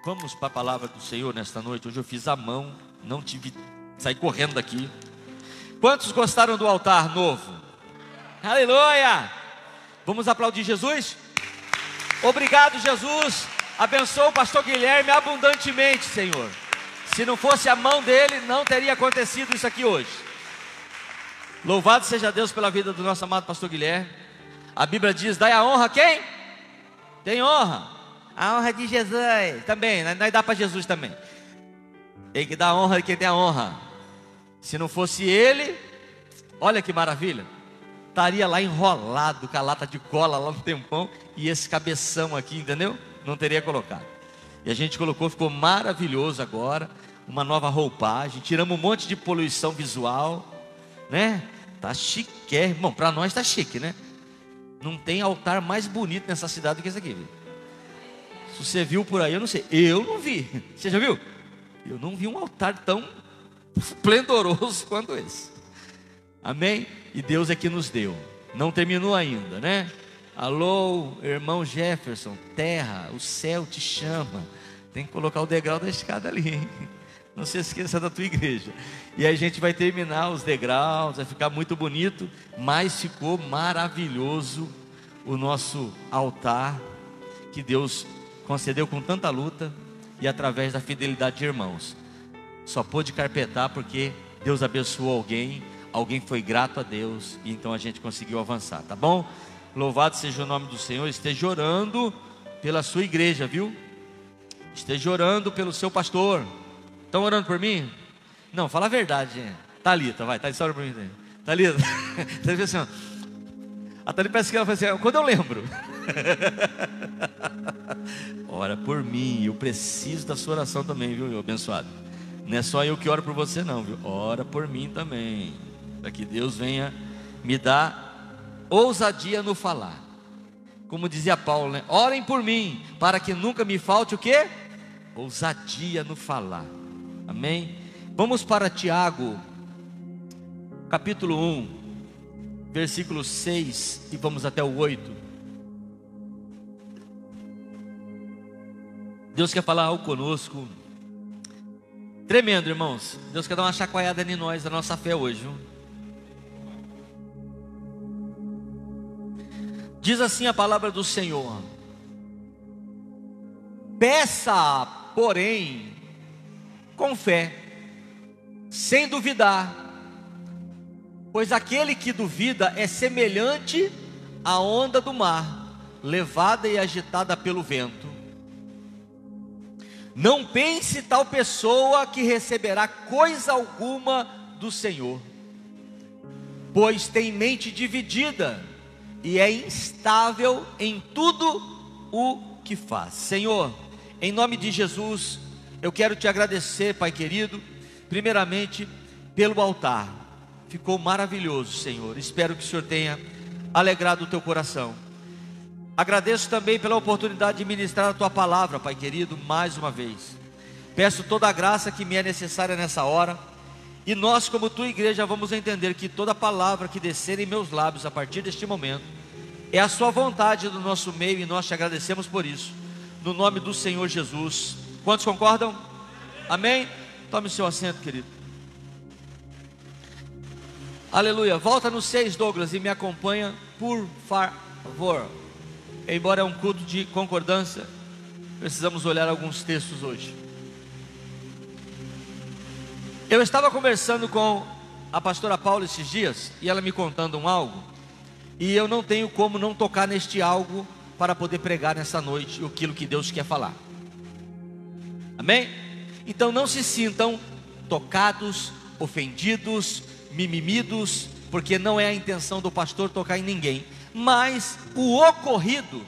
Vamos para a palavra do Senhor nesta noite. Hoje eu fiz a mão, não tive, saí correndo daqui. Quantos gostaram do altar novo? Aleluia! Vamos aplaudir Jesus? Obrigado, Jesus. Abençoa o pastor Guilherme abundantemente, Senhor. Se não fosse a mão dele, não teria acontecido isso aqui hoje. Louvado seja Deus pela vida do nosso amado pastor Guilherme. A Bíblia diz: dai a honra a quem? Tem honra. A honra de Jesus também, nós dá para Jesus também. Tem que dar honra de quem tem a honra. Se não fosse ele, olha que maravilha, estaria lá enrolado com a lata de cola lá no tempão, e esse cabeção aqui, entendeu? Não teria colocado. E a gente colocou, ficou maravilhoso agora. Uma nova roupagem, tiramos um monte de poluição visual, né? Tá chique, irmão, para nós tá chique, né? Não tem altar mais bonito nessa cidade do que esse aqui, viu? Se você viu por aí, eu não sei. Eu não vi. Você já viu? Eu não vi um altar tão esplendoroso quanto esse. Amém? E Deus é que nos deu. Não terminou ainda, né? Alô, irmão Jefferson, terra, o céu te chama. Tem que colocar o degrau da escada ali, hein? Não se esqueça da tua igreja. E aí a gente vai terminar os degraus, vai ficar muito bonito. Mas ficou maravilhoso o nosso altar, que Deus concedeu com tanta luta e através da fidelidade de irmãos. Só pôde carpetar porque Deus abençoou alguém, alguém foi grato a Deus, e então a gente conseguiu avançar, tá bom? Louvado seja o nome do Senhor. Esteja orando pela sua igreja, viu? Esteja orando pelo seu pastor. Estão orando por mim? Não, fala a verdade, gente. Thalita, vai, Thalita, ora por mim. Thalita, Thalita assim, ó. A Thalita parece que ela fala assim: quando eu lembro. Ora por mim, eu preciso da sua oração também, viu, meu abençoado? Não é só eu que oro por você não, viu? Ora por mim também, para que Deus venha me dar ousadia no falar. Como dizia Paulo, né? Orem por mim, para que nunca me falte o quê? Ousadia no falar. Amém? Vamos para Tiago, capítulo 1, versículo 6, e vamos até o 8. Deus quer falar algo conosco tremendo, irmãos. Deus quer dar uma chacoalhada em nós, da nossa fé hoje, viu? Diz assim a palavra do Senhor: peça, porém, com fé, sem duvidar, pois aquele que duvida é semelhante à onda do mar, levada e agitada pelo vento. Não pense tal pessoa que receberá coisa alguma do Senhor, pois tem mente dividida e é instável em tudo o que faz. Senhor, em nome de Jesus, eu quero te agradecer, Pai querido, primeiramente pelo altar. Ficou maravilhoso, Senhor. Espero que o Senhor tenha alegrado o teu coração. Agradeço também pela oportunidade de ministrar a tua palavra, Pai querido, mais uma vez. Peço toda a graça que me é necessária nessa hora. E nós, como tua igreja, vamos entender que toda palavra que descer em meus lábios a partir deste momento é a sua vontade do nosso meio, e nós te agradecemos por isso, no nome do Senhor Jesus. Quantos concordam? Amém? Tome seu assento, querido. Aleluia. Volta no 6, Douglas, e me acompanha, por favor. Embora é um culto de concordância, precisamos olhar alguns textos hoje. Eu estava conversando com a pastora Paula esses dias, e ela me contando algo, e eu não tenho como não tocar neste algo para poder pregar nessa noite aquilo que Deus quer falar. Amém? Então não se sintam tocados, ofendidos, mimimidos, porque não é a intenção do pastor tocar em ninguém. Mas o ocorrido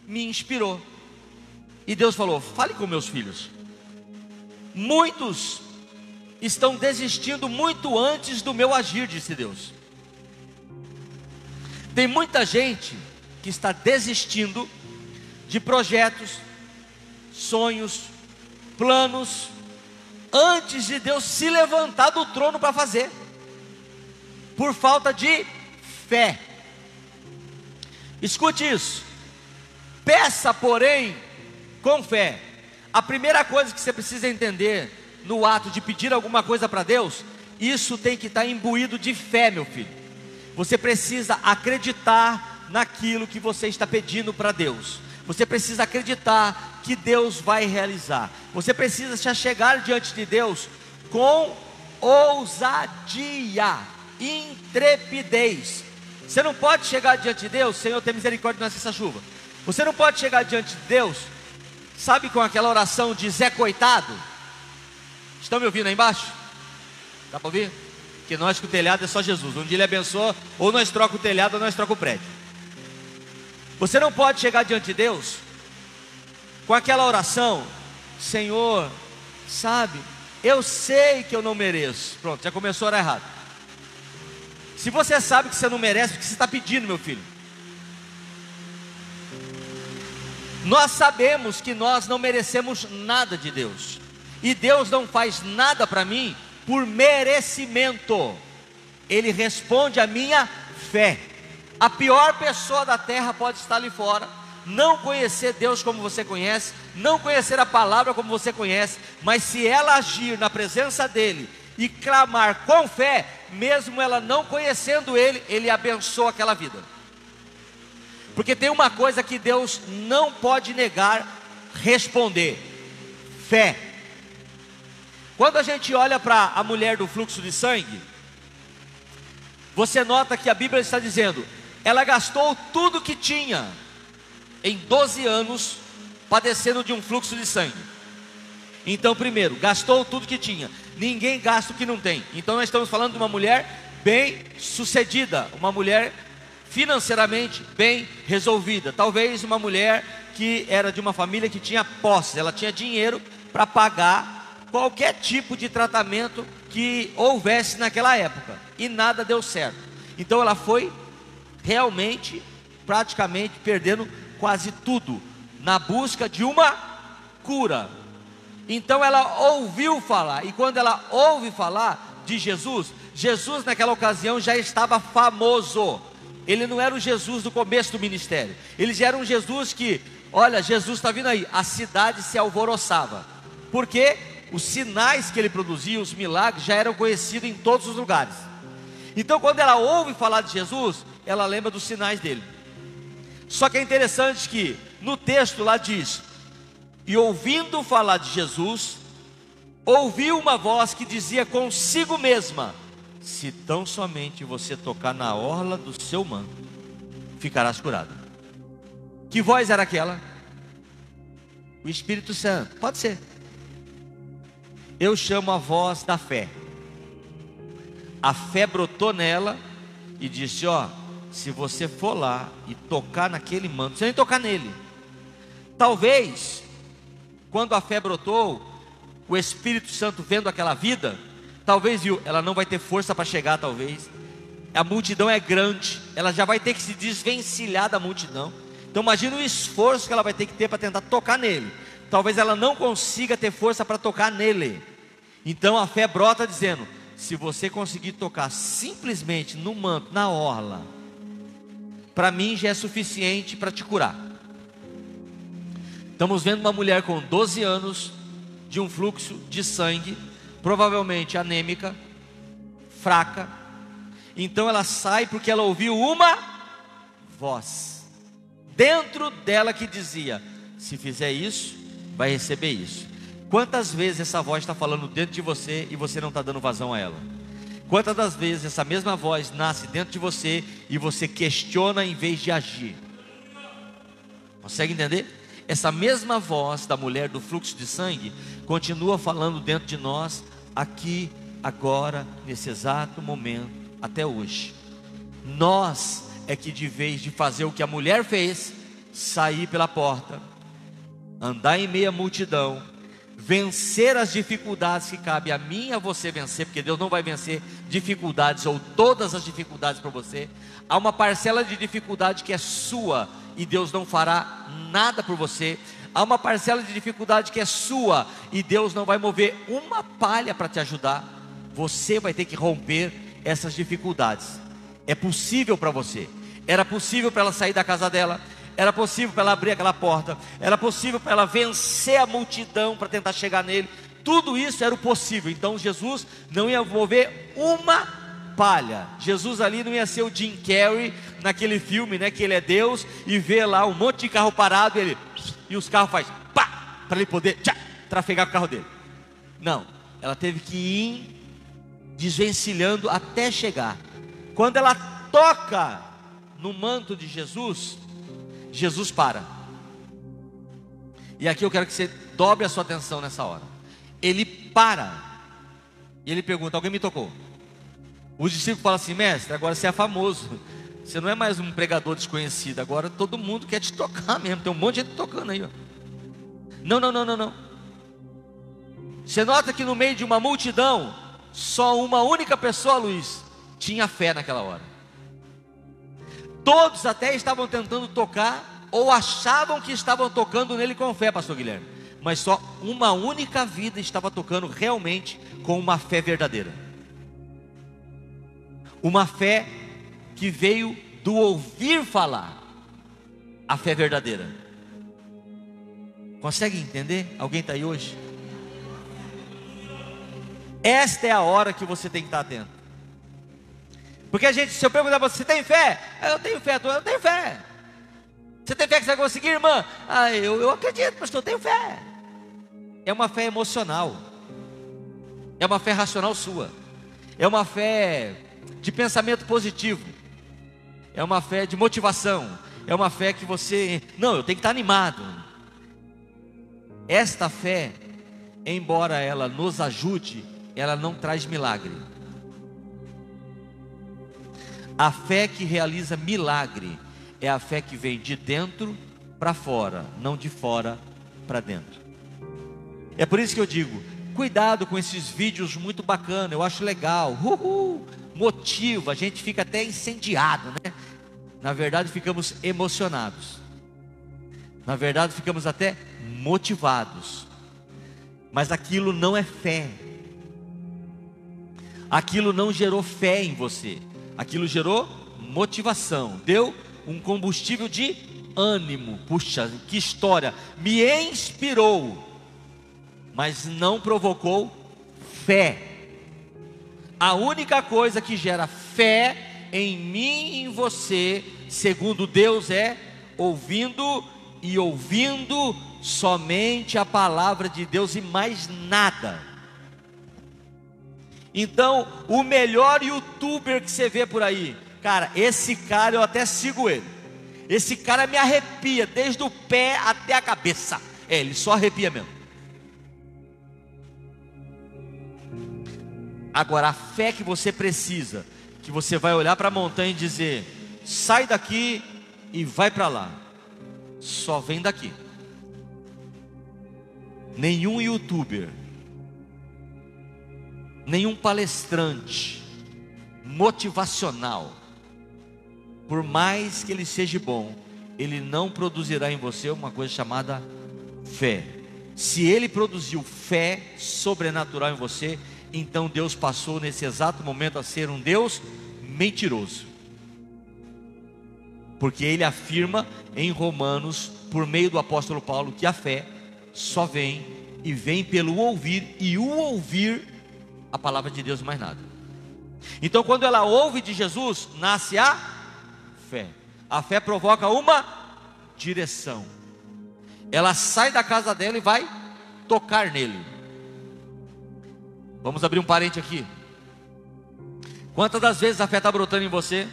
me inspirou, e Deus falou: fale com meus filhos. Muitos estão desistindo muito antes do meu agir, disse Deus. Tem muita gente que está desistindo de projetos, sonhos, planos, antes de Deus se levantar do trono para fazer, por falta de fé. Escute isso: peça, porém, com fé. A primeira coisa que você precisa entender no ato de pedir alguma coisa para Deus, isso tem que estar imbuído de fé, meu filho. Você precisa acreditar naquilo que você está pedindo para Deus. Você precisa acreditar que Deus vai realizar. Você precisa se chegar diante de Deus com ousadia, intrepidez. Você não pode chegar diante de Deus: Senhor, tem misericórdia de nós essa chuva. Você não pode chegar diante de Deus, sabe, com aquela oração de Zé Coitado. Estão me ouvindo aí embaixo? Dá para ouvir? Porque nós com o telhado é só Jesus. Um dia Ele abençoa, ou nós troca o telhado ou nós troca o prédio. Você não pode chegar diante de Deus com aquela oração: Senhor, sabe, eu sei que eu não mereço. Pronto, já começou a orar errado. Se você sabe que você não merece, o que você está pedindo, meu filho? Nós sabemos que nós não merecemos nada de Deus, e Deus não faz nada para mim por merecimento. Ele responde à minha fé. A pior pessoa da terra pode estar ali fora, não conhecer Deus como você conhece, não conhecer a palavra como você conhece, mas se ela agir na presença dEle e clamar com fé, mesmo ela não conhecendo Ele, Ele abençoa aquela vida. Porque tem uma coisa que Deus não pode negar: responder. Fé. Quando a gente olha para a mulher do fluxo de sangue, você nota que a Bíblia está dizendo: ela gastou tudo que tinha em 12 anos padecendo de um fluxo de sangue. Então, primeiro, gastou tudo que tinha. Ninguém gasta o que não tem. Então nós estamos falando de uma mulher bem sucedida, uma mulher financeiramente bem resolvida. Talvez uma mulher que era de uma família que tinha posses. Ela tinha dinheiro para pagar qualquer tipo de tratamento que houvesse naquela época, e nada deu certo. Então ela foi realmente, praticamente perdendo quase tudo na busca de uma cura. Então ela ouviu falar, e quando ela ouve falar de Jesus, Jesus naquela ocasião já estava famoso. Ele não era o Jesus do começo do ministério. Ele já era um Jesus que, olha, Jesus está vindo aí. A cidade se alvoroçava, porque os sinais que ele produzia, os milagres, já eram conhecidos em todos os lugares. Então quando ela ouve falar de Jesus, ela lembra dos sinais dele. Só que é interessante que no texto lá diz: e ouvindo falar de Jesus, ouviu uma voz que dizia consigo mesma: se tão somente você tocar na orla do seu manto, ficarás curado. Que voz era aquela? O Espírito Santo. Pode ser. Eu chamo a voz da fé. A fé brotou nela e disse: ó, se você for lá e tocar naquele manto, você nem tocar nele. Talvez, quando a fé brotou, o Espírito Santo vendo aquela vida, talvez viu, ela não vai ter força para chegar, talvez. A multidão é grande, ela já vai ter que se desvencilhar da multidão. Então imagina o esforço que ela vai ter que ter para tentar tocar nele. Talvez ela não consiga ter força para tocar nele. Então a fé brota dizendo: se você conseguir tocar simplesmente no manto, na orla, para mim já é suficiente para te curar. Estamos vendo uma mulher com 12 anos, de um fluxo de sangue, provavelmente anêmica, fraca. Então ela sai porque ela ouviu uma voz dentro dela que dizia: se fizer isso, vai receber isso. Quantas vezes essa voz está falando dentro de você e você não está dando vazão a ela? Quantas das vezes essa mesma voz nasce dentro de você e você questiona em vez de agir? Consegue entender? Essa mesma voz da mulher do fluxo de sangue continua falando dentro de nós, aqui, agora, nesse exato momento, até hoje. Nós é que, de vez de fazer o que a mulher fez, sair pela porta, andar em meia multidão, vencer as dificuldades que cabe a mim e a você vencer, porque Deus não vai vencer dificuldades ou todas as dificuldades para você. Há uma parcela de dificuldade que é sua e Deus não fará nada por você. Há uma parcela de dificuldade que é sua e Deus não vai mover uma palha para te ajudar. Você vai ter que romper essas dificuldades. É possível para você. Era possível para ela sair da casa dela, era possível para ela abrir aquela porta, era possível para ela vencer a multidão para tentar chegar nele. Tudo isso era o possível. Então Jesus não ia mover uma palha. Jesus ali não ia ser o Jim Carrey naquele filme, né, que ele é Deus e vê lá um monte de carro parado e os carros faz pá, para ele poder trafegar com o carro dele. Não, ela teve que ir desvencilhando até chegar. Quando ela toca no manto de Jesus, Jesus para. E aqui eu quero que você dobre a sua atenção nessa hora. Ele para e ele pergunta: alguém me tocou? Os discípulos falam assim: mestre, agora você é famoso, você não é mais um pregador desconhecido, agora todo mundo quer te tocar mesmo, tem um monte de gente tocando aí, ó. Não. Você nota que no meio de uma multidão, só uma única pessoa, Luiz, tinha fé naquela hora. Todos até estavam tentando tocar, ou achavam que estavam tocando nele com fé, pastor Guilherme, mas só uma única vida estava tocando realmente com uma fé verdadeira. Uma fé que veio do ouvir falar, a fé verdadeira. Consegue entender? Alguém está aí hoje? Esta é a hora que você tem que estar atento. Porque a gente, se eu perguntar para você: você tem fé? Eu tenho fé, eu tenho fé. Você tem fé que você vai conseguir, irmã? Eu acredito, pastor, eu tenho fé. É uma fé emocional. É uma fé racional sua. É uma fé de pensamento positivo. É uma fé de motivação. É uma fé que você, não, eu tenho que estar animado. Esta fé, embora ela nos ajude, ela não traz milagre. A fé que realiza milagre é a fé que vem de dentro para fora, não de fora para dentro. É por isso que eu digo: cuidado com esses vídeos muito bacanas, eu acho legal, motiva, a gente fica até incendiado, né? Na verdade ficamos emocionados, na verdade ficamos até motivados, mas aquilo não é fé. Aquilo não gerou fé em você, aquilo gerou motivação, deu um combustível de ânimo. Puxa, que história, me inspirou, mas não provocou fé. A única coisa que gera fé em mim e em você, segundo Deus, é ouvindo somente a palavra de Deus e mais nada. Então, o melhor youtuber que você vê por aí, cara, esse cara eu até sigo ele. Esse cara me arrepia desde o pé até a cabeça. Ele só arrepia mesmo. Agora, a fé que você precisa, que você vai olhar para a montanha e dizer: sai daqui e vai para lá, só vem daqui. Nenhum youtuber, nenhum palestrante motivacional, por mais que ele seja bom, ele não produzirá em você uma coisa chamada fé. Se ele produziu fé sobrenatural em você, então Deus passou nesse exato momento a ser um Deus mentiroso, porque ele afirma em Romanos, por meio do apóstolo Paulo, que a fé só vem e vem pelo ouvir, e o ouvir a palavra de Deus, mais nada. Então, quando ela ouve de Jesus, nasce a fé. A fé provoca uma direção. Ela sai da casa dela e vai tocar nele. Vamos abrir um parente aqui. Quantas das vezes a fé está brotando em você?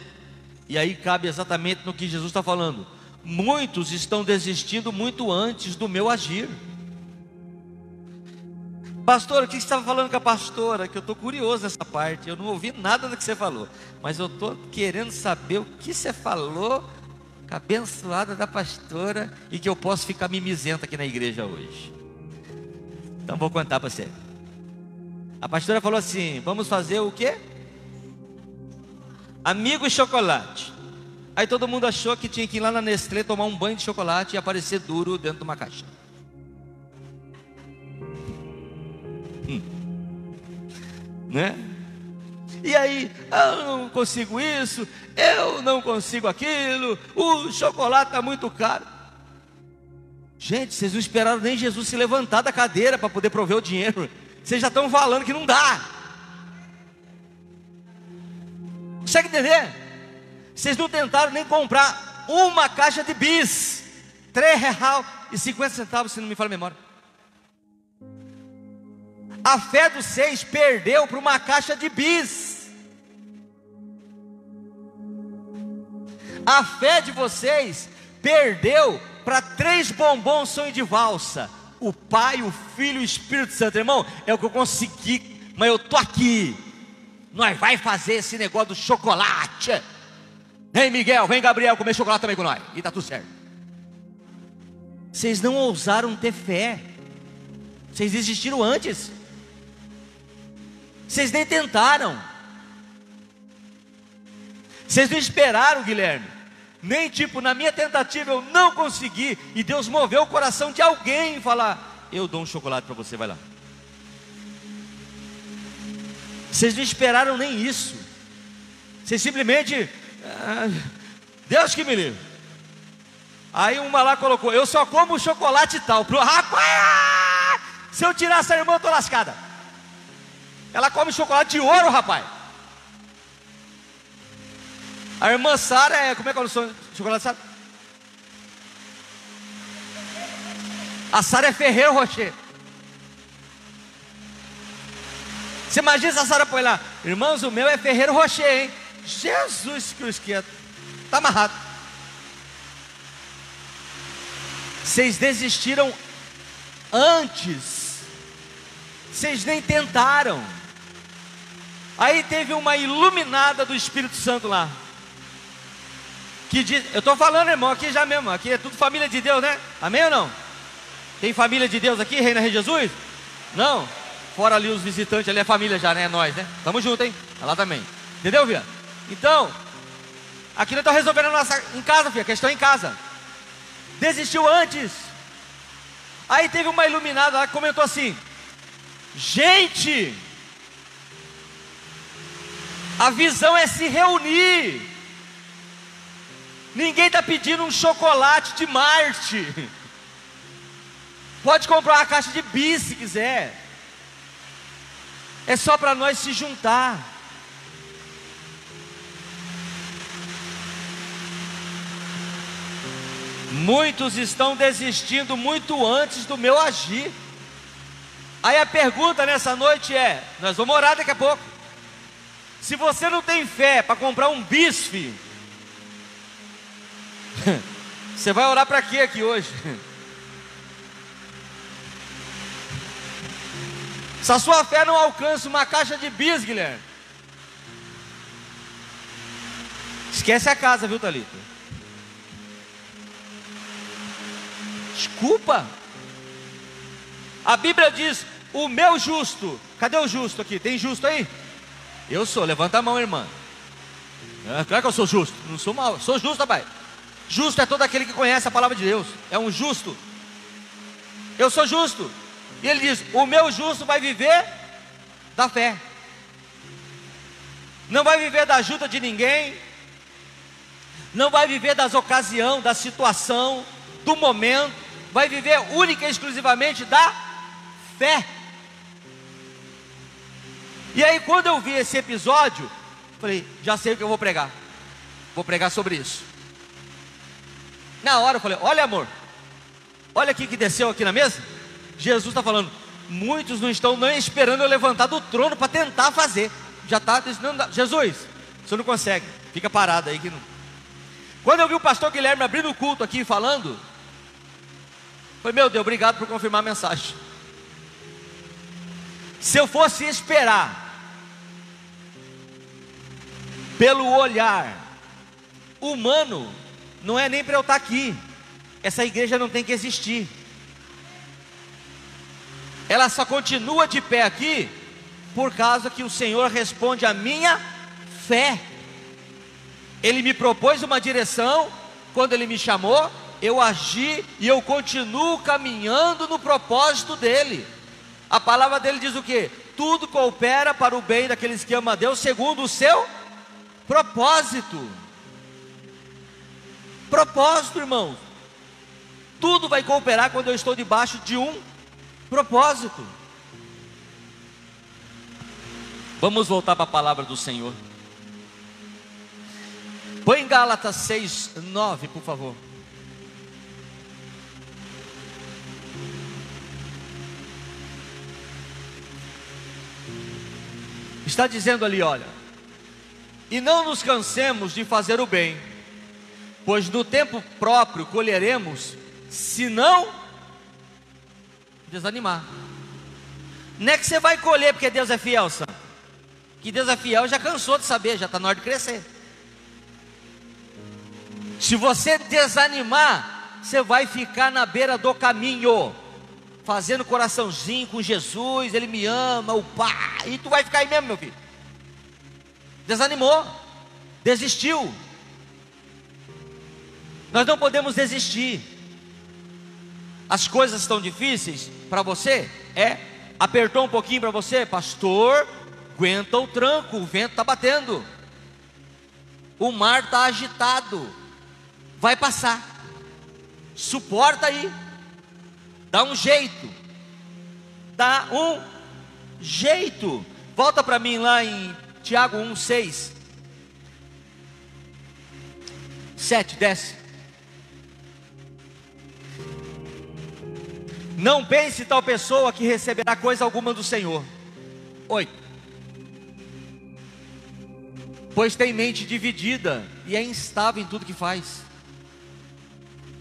E aí cabe exatamente no que Jesus está falando: muitos estão desistindo muito antes do meu agir. Pastor, o que você estava falando com a pastora? Que eu estou curioso nessa parte. Eu não ouvi nada do que você falou, mas eu estou querendo saber o que você falou com a abençoada da pastora, e que eu posso ficar mimizenta aqui na igreja hoje. Então vou contar para você. A pastora falou assim: vamos fazer o quê? Amigo e chocolate. Aí todo mundo achou que tinha que ir lá na Nestlé tomar um banho de chocolate e aparecer duro dentro de uma caixa. Né? E aí, eu não consigo isso, eu não consigo aquilo, o chocolate está muito caro. Gente, vocês não esperaram nem Jesus se levantar da cadeira para poder prover o dinheiro. Vocês já estão falando que não dá. Consegue entender? Vocês não tentaram nem comprar uma caixa de bis, R$3,50, se não me falha a memória. A fé dos 6 perdeu para uma caixa de bis. A fé de vocês perdeu para 3 bombons sonho de valsa. O Pai, o Filho e o Espírito Santo. Irmão, é o que eu consegui, mas eu estou aqui. Nós vai fazer esse negócio do chocolate. Vem Miguel, vem Gabriel comer chocolate também com nós. E está tudo certo. Vocês não ousaram ter fé. Vocês desistiram antes. Vocês nem tentaram. Vocês não esperaram, Guilherme. Nem tipo, na minha tentativa eu não consegui. E Deus moveu o coração de alguém e falar: eu dou um chocolate para você, vai lá. Vocês não esperaram nem isso. Vocês simplesmente, Deus que me livre. Aí uma lá colocou: eu só como chocolate e tal. Rapaz, se eu tirar essa irmã eu estou lascada. Ela come chocolate de ouro, rapaz. A irmã Sara é, como é que é o chocolate Sara? A Sara é Ferreiro Rocher. Você imagina se a Sara põe lá: irmãos, o meu é Ferreiro Rocher, hein? Jesus Cristo, que está amarrado. Vocês desistiram antes. Vocês nem tentaram. Aí teve uma iluminada do Espírito Santo lá, que diz, eu estou falando, irmão, aqui já mesmo, aqui é tudo família de Deus, né? Amém ou não? Tem família de Deus aqui, Reina Rei Jesus? Não? Fora ali os visitantes, ali é família já, né? É nós, né? Tamo junto, hein? Lá também. Entendeu, filha? Então, aqui nós estamos resolvendo a nossa, em casa, filha, a questão é em casa. Desistiu antes. Aí teve uma iluminada lá que comentou assim: gente, a visão é se reunir. Ninguém está pedindo um chocolate de Marte. Pode comprar uma caixa de bis se quiser. É só para nós se juntar. Muitos estão desistindo muito antes do meu agir. Aí a pergunta nessa noite é: nós vamos orar daqui a pouco. Se você não tem fé para comprar um bisfe, você vai orar para quê aqui hoje? Se a sua fé não alcança uma caixa de bis, Guilherme, esquece a casa, viu, Thalita? Desculpa. A Bíblia diz: o meu justo. Cadê o justo aqui? Tem justo aí? Eu sou, levanta a mão, irmã. Claro que eu sou justo, não sou mal, sou justo, rapaz. Justo é todo aquele que conhece a palavra de Deus, é um justo. Eu sou justo. E ele diz: o meu justo vai viver da fé. Não vai viver da ajuda de ninguém. Não vai viver das ocasiões, da situação, do momento. Vai viver única e exclusivamente da fé. E aí quando eu vi esse episódio, falei: já sei o que eu vou pregar. Vou pregar sobre isso. Na hora eu falei: olha, amor, olha aqui que desceu aqui na mesa. Jesus está falando: muitos não estão nem esperando eu levantar do trono para tentar fazer. Já está dizendo: Jesus, você não consegue, fica parado aí que não. Quando eu vi o pastor Guilherme abrindo o culto aqui falando, falei: meu Deus, obrigado por confirmar a mensagem. Se eu fosse esperar pelo olhar humano, não é nem para eu estar aqui. Essa igreja não tem que existir. Ela só continua de pé aqui por causa que o Senhor responde à minha fé. Ele me propôs uma direção, quando Ele me chamou, eu agi e eu continuo caminhando no propósito dEle. A palavra dEle diz o quê? tudo coopera para o bem daqueles que amam a Deus, segundo o seu propósito. Propósito, irmãos. Tudo vai cooperar quando eu estou debaixo de um propósito. Vamos voltar para a palavra do Senhor. Põe em Gálatas 6:9, por favor. Está dizendo ali, olha: e não nos cansemos de fazer o bem, pois no tempo próprio colheremos, se não desanimar. Não é que você vai colher porque Deus é fiel, Sam. Que Deus é fiel já cansou de saber, já está na hora de crescer. Se você desanimar, você vai ficar na beira do caminho, fazendo coraçãozinho com Jesus, Ele me ama, o Pai, e tu vai ficar aí mesmo, meu filho. Desanimou, desistiu. Nós não podemos desistir. As coisas estão difíceis para você? Apertou um pouquinho para você? Pastor, aguenta o tranco, o vento está batendo, o mar está agitado, vai passar, suporta aí, dá um jeito, volta para mim lá em Tiago 1:6, 7, desce. Não pense tal pessoa que receberá coisa alguma do Senhor. 8. Pois tem mente dividida e é instável em tudo que faz.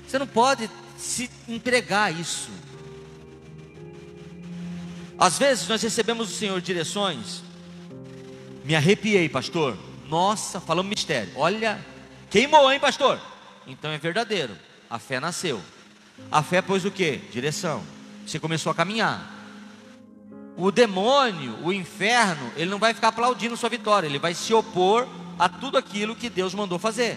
Você não pode se entregar a isso. Às vezes nós recebemos do Senhor direções. Me arrepiei, pastor. Nossa, falamos mistério. Olha, queimou, hein, pastor? Então é verdadeiro. A fé nasceu. A fé pôs o quê? Direção. Você começou a caminhar. O demônio, o inferno, ele não vai ficar aplaudindo sua vitória. Ele vai se opor a tudo aquilo que Deus mandou fazer.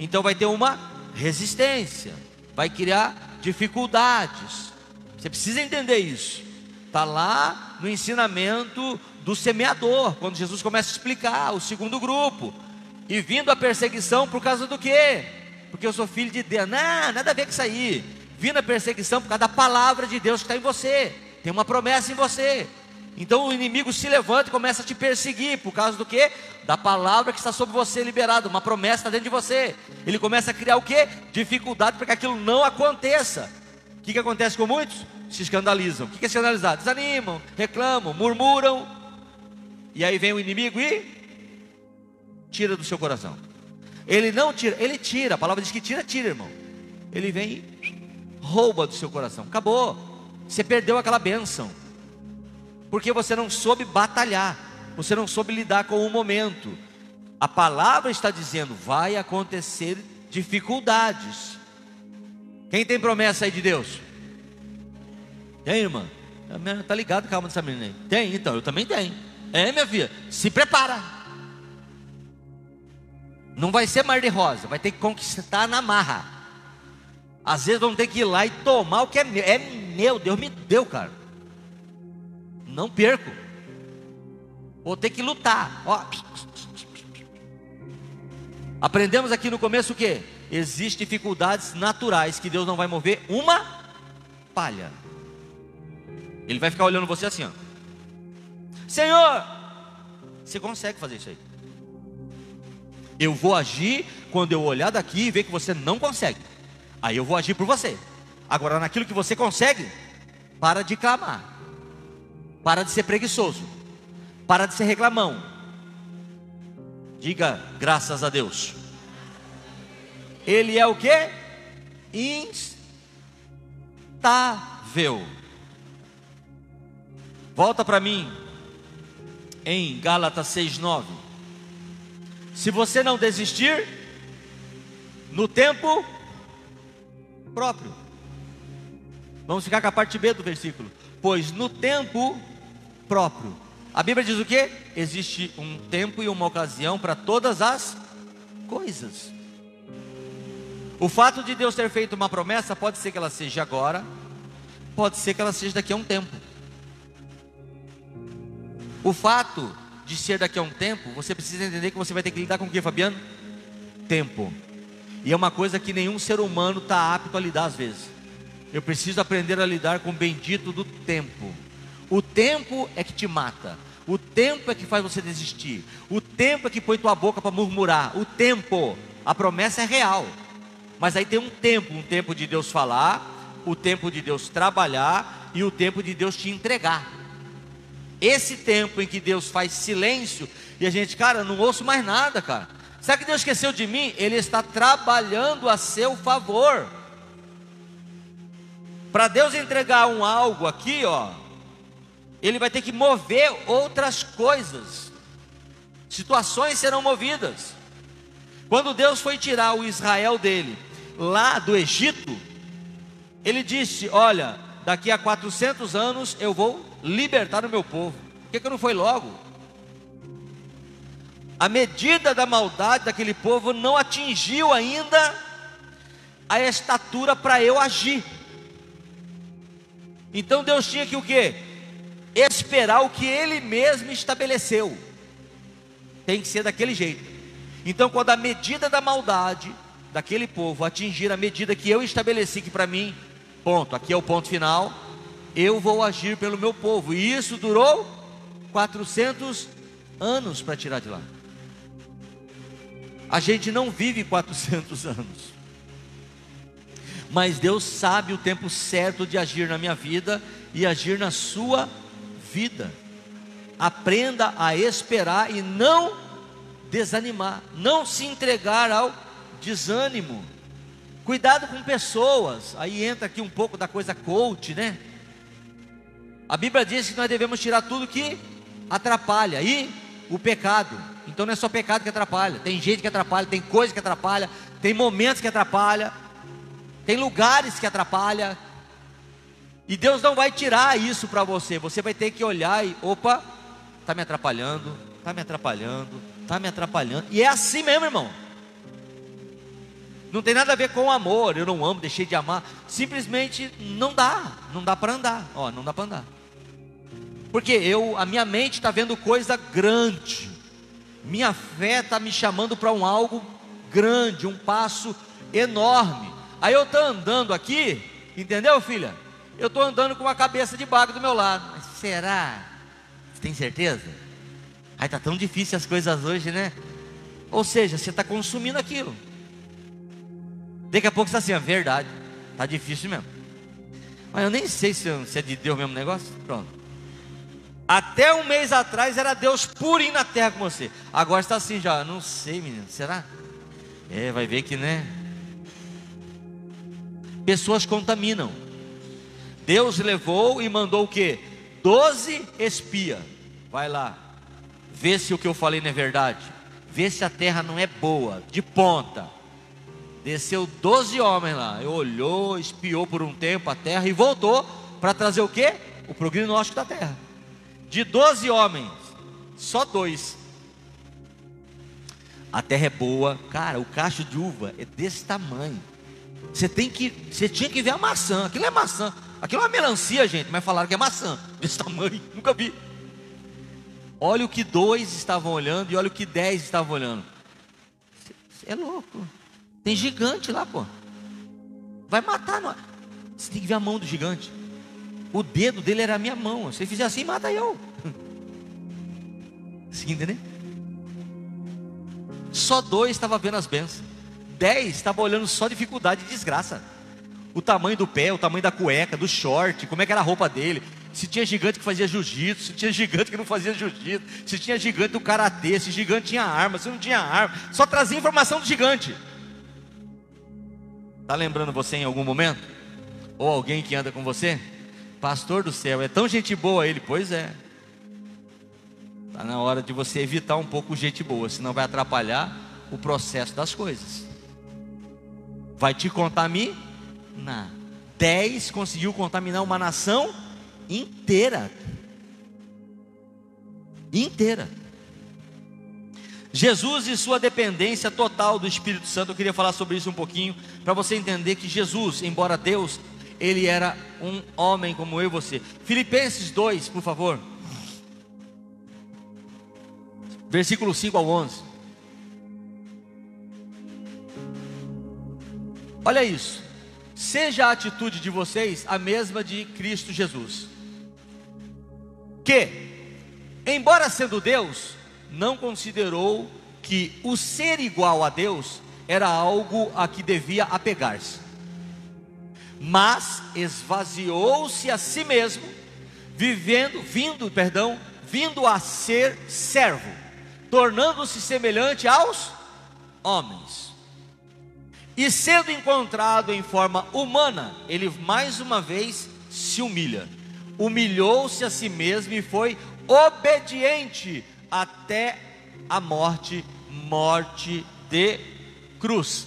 Então vai ter uma resistência, vai criar dificuldades. Você precisa entender isso. Está lá no ensinamento do semeador, quando Jesus começa a explicar o segundo grupo. E vindo a perseguição por causa do quê? Porque eu sou filho de Deus. Não, nada a ver com isso aí. Vindo a perseguição por causa da palavra de Deus que está em você. Tem uma promessa em você. Então o inimigo se levanta e começa a te perseguir. Por causa do quê? Da palavra que está sobre você liberada. Uma promessa está dentro de você. Ele começa a criar o quê? Dificuldade para que aquilo não aconteça. O que acontece com muitos? Se escandalizam. O que é escandalizar? Desanimam, reclamam, murmuram. E aí vem o inimigo e tira do seu coração. Ele não tira, ele tira. A palavra diz que tira, irmão. Ele vem e rouba do seu coração. Acabou. Você perdeu aquela bênção. Porque você não soube batalhar. Você não soube lidar com o momento. A palavra está dizendo: vai acontecer dificuldades. Quem tem promessa aí de Deus? Tem, irmã? Tá ligado, calma dessa menina aí. Tem, então, eu também tenho. Minha filha, se prepara. Não vai ser mar de rosa, vai ter que conquistar na marra. Às vezes vamos ter que ir lá e tomar o que é meu. É meu, Deus me deu, cara. Não perco. Vou ter que lutar. Ó. Aprendemos aqui no começo o que? Existem dificuldades naturais que Deus não vai mover uma palha. Ele vai ficar olhando você assim, ó. Senhor, você consegue fazer isso aí? Eu vou agir quando eu olhar daqui e ver que você não consegue. Aí eu vou agir por você. Agora naquilo que você consegue, para de clamar. Para de ser preguiçoso. Para de ser reclamão. Diga graças a Deus. Ele é o quê? Instável. Volta para mim em Gálatas 6:9. Se você não desistir no tempo próprio. Vamos ficar com a parte B do versículo. Pois no tempo próprio. A Bíblia diz o quê? Existe um tempo e uma ocasião para todas as coisas. O fato de Deus ter feito uma promessa, pode ser que ela seja agora, pode ser que ela seja daqui a um tempo. O fato de ser daqui a um tempo, você precisa entender que você vai ter que lidar com o que, Fabiano? Tempo. E é uma coisa que nenhum ser humano está apto a lidar às vezes. Eu preciso aprender a lidar com o bendito do tempo. O tempo é que te mata. O tempo é que faz você desistir. O tempo é que põe tua boca para murmurar. O tempo, a promessa é real. Mas aí tem um tempo de Deus falar, o tempo de Deus trabalhar e o tempo de Deus te entregar. Esse tempo em que Deus faz silêncio e a gente, cara, não ouço mais nada, cara. Será que Deus esqueceu de mim? Ele está trabalhando a seu favor. Para Deus entregar algo aqui, ó, Ele vai ter que mover outras coisas. Situações serão movidas. Quando Deus foi tirar o Israel dele lá do Egito, Ele disse: olha, daqui a 400 anos eu vou libertar o meu povo. Por que não foi logo? A medida da maldade daquele povo não atingiu ainda a estatura para eu agir. Então Deus tinha que o quê? Esperar o que Ele mesmo estabeleceu. Tem que ser daquele jeito. Então quando a medida da maldade daquele povo atingir a medida que eu estabeleci, que para mim, ponto, aqui é o ponto final, eu vou agir pelo meu povo. E isso durou 400 anos para tirar de lá. A gente não vive 400 anos. Mas Deus sabe o tempo certo de agir na minha vida e agir na sua vida. Aprenda a esperar e não desanimar, não se entregar ao desânimo. Cuidado com pessoas. Aí entra aqui um pouco da coisa coach, né? A Bíblia diz que nós devemos tirar tudo que atrapalha. E o pecado. Então não é só pecado que atrapalha. Tem gente que atrapalha, tem coisa que atrapalha, tem momentos que atrapalha, tem lugares que atrapalha. E Deus não vai tirar isso para você. Você vai ter que olhar e, opa, está me atrapalhando, está me atrapalhando, está me atrapalhando. E é assim mesmo, irmão. Não tem nada a ver com amor. Eu não amo, deixei de amar. Simplesmente não dá para andar. Ó, não dá para andar. Porque a minha mente está vendo coisa grande. Minha fé está me chamando para algo grande, um passo enorme. Aí eu estou andando aqui, entendeu, filha? Eu estou andando com uma cabeça de baga do meu lado. Mas será? Você tem certeza? Ai, está tão difícil as coisas hoje, né? Ou seja, você está consumindo aquilo. Daqui a pouco você está assim, é verdade, está difícil mesmo. Mas eu nem sei se é de Deus mesmo o negócio. Pronto. Até um mês atrás era Deus purinho na terra com você. Agora está assim já, não sei, menino, será? Vai ver que, né? Pessoas contaminam. Deus levou e mandou o quê? 12 espias. Vai lá, vê se o que eu falei não é verdade. Vê se a terra não é boa, de ponta. Desceu 12 homens lá. Olhou, espiou por um tempo a terra e voltou para trazer o quê? O prognóstico da terra. De 12 homens, só 2. A terra é boa. Cara, o cacho de uva é desse tamanho. Você tinha que ver a maçã. Aquilo é maçã. Aquilo é uma melancia, gente. Mas falaram que é maçã. Desse tamanho, nunca vi. Olha o que 2 estavam olhando e olha o que 10 estavam olhando. Você é louco. Tem gigante lá, pô. Vai matar. Não. Você tem que ver a mão do gigante. O dedo dele era a minha mão. Se ele fizer assim, mata eu. Você entendeu? Só 2 estavam vendo as bênçãos. 10 estavam olhando só dificuldade e desgraça. O tamanho do pé, o tamanho da cueca, do short, como é que era a roupa dele. Se tinha gigante que fazia jiu-jitsu, se tinha gigante que não fazia jiu-jitsu, se tinha gigante do karatê, se gigante tinha arma, se não tinha arma. Só trazia informação do gigante. Está lembrando você em algum momento? Ou alguém que anda com você? Pastor do céu, é tão gente boa ele. Pois é. Está na hora de você evitar um pouco gente boa, senão vai atrapalhar o processo das coisas. Vai te contaminar. 10 conseguiu contaminar uma nação inteira. Inteira. Jesus e sua dependência total do Espírito Santo. Eu queria falar sobre isso um pouquinho, para você entender que Jesus, embora Deus, Ele era um homem como eu e você. Filipenses 2, por favor. versículo 5 ao 11. Olha isso. Seja a atitude de vocês a mesma de Cristo Jesus, que, embora sendo Deus, não considerou que o ser igual a Deus era algo a que devia apegar-se, mas esvaziou-se a si mesmo, vindo a ser servo, tornando-se semelhante aos homens. E sendo encontrado em forma humana, ele mais uma vez se humilha. Humilhou-se a si mesmo e foi obediente até a morte de cruz.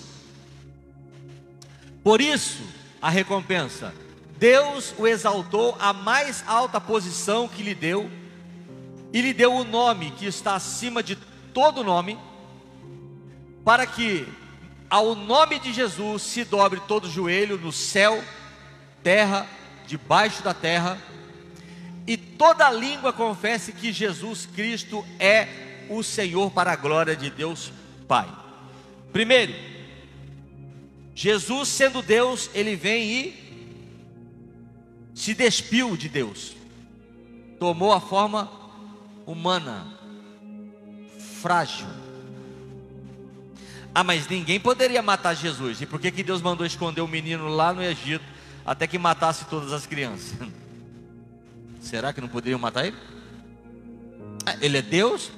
Por isso, a recompensa, Deus o exaltou à mais alta posição que lhe deu, e lhe deu o nome que está acima de todo nome, para que ao nome de Jesus se dobre todo joelho no céu, terra, debaixo da terra, e toda língua confesse que Jesus Cristo é o Senhor, para a glória de Deus Pai. Primeiro, Jesus sendo Deus, ele vem e se despiu de Deus, tomou a forma humana, frágil. Mas ninguém poderia matar Jesus. E por que Deus mandou esconder o menino lá no Egito, até que matasse todas as crianças? Será que não poderiam matar ele? Ele é Deus.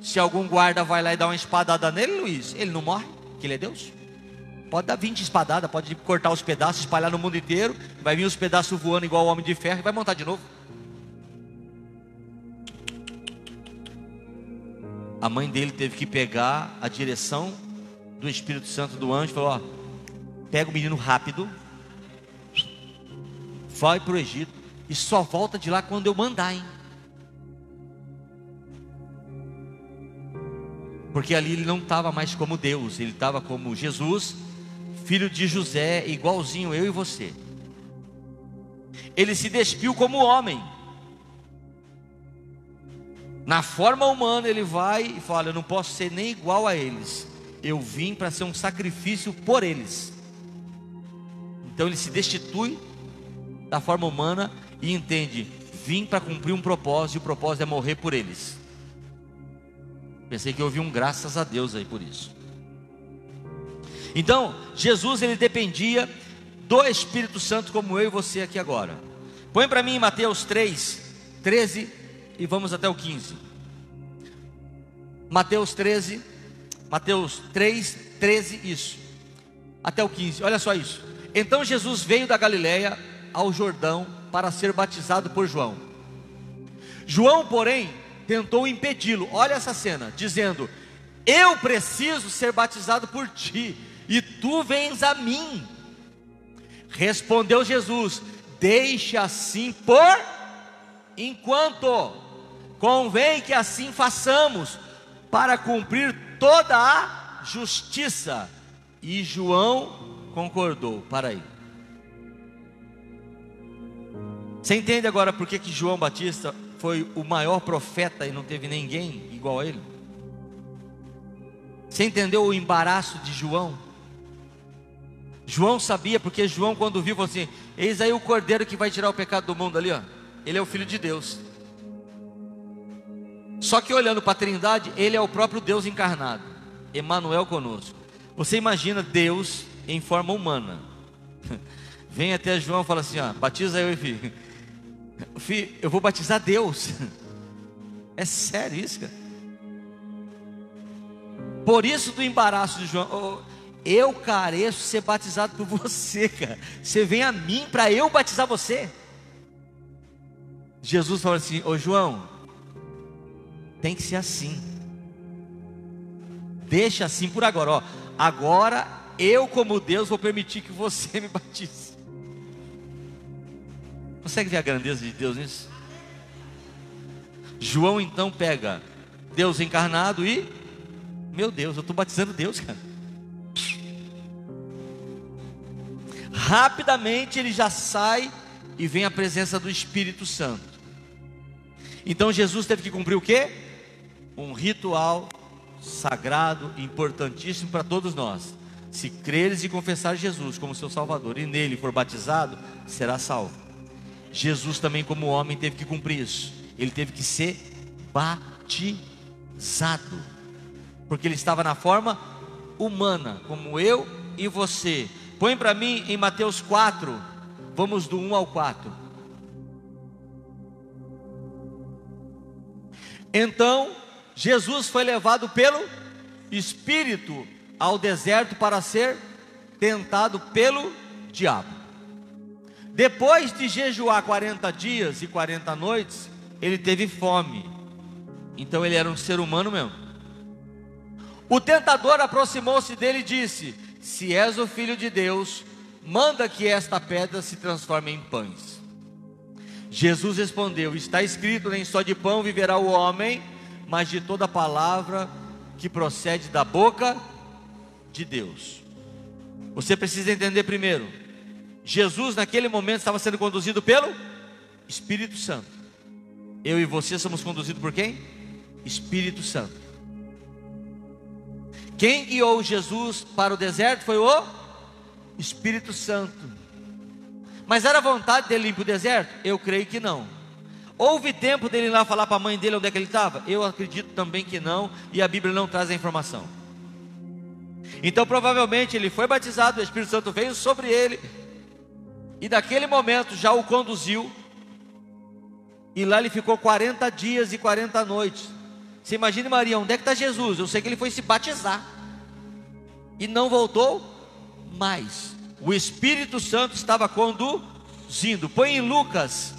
Se algum guarda vai lá e dá uma espadada nele, Luiz, ele não morre, que ele é Deus. Pode dar 20 espadadas, pode cortar os pedaços, espalhar no mundo inteiro, vai vir os pedaços voando igual o Homem de Ferro e vai montar de novo. A mãe dele teve que pegar a direção do Espírito Santo, do anjo, e falou: ó, pega o menino rápido, vai para o Egito e só volta de lá quando eu mandar, hein? Porque ali ele não estava mais como Deus, ele estava como Jesus, filho de José, igualzinho eu e você. Ele se despiu como homem. Na forma humana ele vai e fala: eu não posso ser nem igual a eles, eu vim para ser um sacrifício por eles. Então ele se destitui da forma humana e entende: vim para cumprir um propósito, e o propósito é morrer por eles. Pensei que eu ouvi um graças a Deus aí por isso. Então Jesus, ele dependia do Espírito Santo, como eu e você aqui agora. Põe para mim em Mateus 3:13 e vamos até o 15. Mateus 3:13, isso, até o 15, olha só isso. Então Jesus veio da Galileia ao Jordão para ser batizado por João. João, porém, tentou impedi-lo, olha essa cena, dizendo: eu preciso ser batizado por ti, e tu vens a mim. Respondeu Jesus: deixe assim por enquanto, convém que assim façamos, para cumprir toda a justiça. E João concordou. Para aí, você entende agora por que João Batista foi o maior profeta e não teve ninguém igual a ele? Você entendeu o embaraço de João? João sabia, porque João, quando viu, falou assim: eis aí o cordeiro que vai tirar o pecado do mundo ali, ó. Ele é o Filho de Deus. Só que olhando para a Trindade, ele é o próprio Deus encarnado, Emanuel conosco. Você imagina Deus em forma humana, vem até João e fala assim: ó, batiza eu, filho. Filho, eu vou batizar Deus. É sério isso, cara? Por isso do embaraço de João: eu careço ser batizado por você, cara. Você vem a mim para eu batizar você? Jesus falou assim: ô João, tem que ser assim. Deixa assim por agora, ó. Agora eu, como Deus, vou permitir que você me batize. Consegue ver a grandeza de Deus nisso? João então pega Deus encarnado e: meu Deus, eu estou batizando Deus, cara. Rapidamente ele já sai e vem a presença do Espírito Santo. Então Jesus teve que cumprir o quê? um ritual sagrado, importantíssimo para todos nós. Se creres e confessar Jesus como seu Salvador e nele for batizado, será salvo. Jesus também, como homem, teve que cumprir isso. Ele teve que ser batizado, porque ele estava na forma humana, como eu e você. Põe para mim em Mateus 4, vamos do 1 ao 4. Então Jesus foi levado pelo Espírito ao deserto para ser tentado pelo diabo. Depois de jejuar 40 dias e 40 noites, ele teve fome. Então ele era um ser humano mesmo. O tentador aproximou-se dele e disse: se és o Filho de Deus, manda que esta pedra se transforme em pães. Jesus respondeu: está escrito, nem só de pão viverá o homem, mas de toda palavra que procede da boca de Deus. Você precisa entender primeiro, Jesus naquele momento estava sendo conduzido pelo Espírito Santo. Eu e você somos conduzidos por quem? Espírito Santo. Quem guiou Jesus para o deserto foi o Espírito Santo. Mas era vontade dele ir para o deserto? Eu creio que não. Houve tempo dele ir lá falar para a mãe dele onde é que ele estava? Eu acredito também que não, e a Bíblia não traz a informação. Então provavelmente ele foi batizado, o Espírito Santo veio sobre ele, e daquele momento já o conduziu, e lá ele ficou 40 dias e 40 noites. Você imagine, Maria, onde é que está Jesus? Eu sei que ele foi se batizar, e não voltou mais. O Espírito Santo estava conduzindo. Põe em Lucas,